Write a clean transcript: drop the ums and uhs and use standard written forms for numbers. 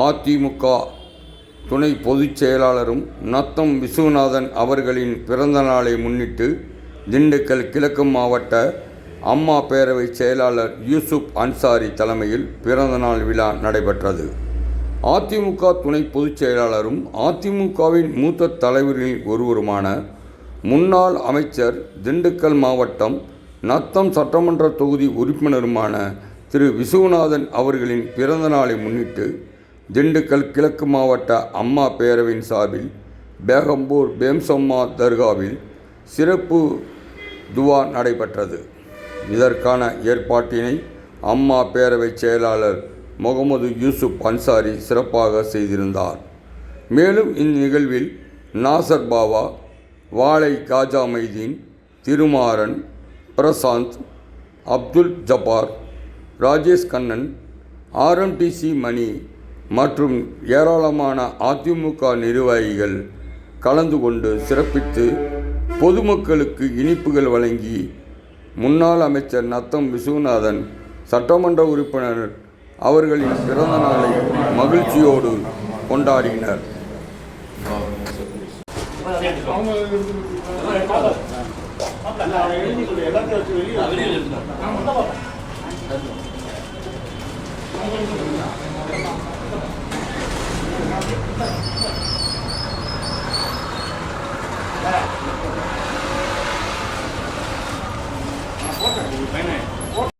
அதிமுக துணை பொதுச் செயலாளரும் நத்தம் விசுவநாதன் அவர்களின் பிறந்த நாளை முன்னிட்டு திண்டுக்கல் கிழக்கு மாவட்ட அம்மா பேரவை செயலாளர் யூசுப் அன்சாரி தலைமையில் பிறந்தநாள் விழா நடைபெற்றது. அதிமுக துணை பொதுச் செயலாளரும் அதிமுகவின் மூத்த தலைவர்களில் ஒருவருமான முன்னாள் அமைச்சர், திண்டுக்கல் மாவட்டம் நத்தம் சட்டமன்ற தொகுதி உறுப்பினருமான திரு விசுவநாதன் அவர்களின் பிறந்த நாளை முன்னிட்டு திண்டுக்கல் கிழக்கு மாவட்ட அம்மா பேரவையின் சார்பில் பேகம்பூர் பேம்சம்மா தர்காவில் சிறப்பு துவா நடைபெற்றது. இதற்கான ஏற்பாட்டினை அம்மா பேரவை செயலாளர் முகமது யூசுப் அன்சாரி சிறப்பாக செய்திருந்தார். மேலும் இந்நிகழ்வில் நாசர் பாவா, வாழை காஜா மைதீன், திருமாறன், பிரசாந்த், அப்துல் ஜப்பார், ராஜேஷ் கண்ணன், RMTC மணி மற்றும் ஏராளமான அதிமுக நிர்வாகிகள் கலந்து கொண்டு சிறப்பித்து பொதுமக்களுக்கு இனிப்புகள் வழங்கி முன்னாள் அமைச்சர் நத்தம் விசுவநாதன் சட்டமன்ற உறுப்பினர் அவர்களின் பிறந்த நாளை மகிழ்ச்சியோடு கொண்டாடினர்.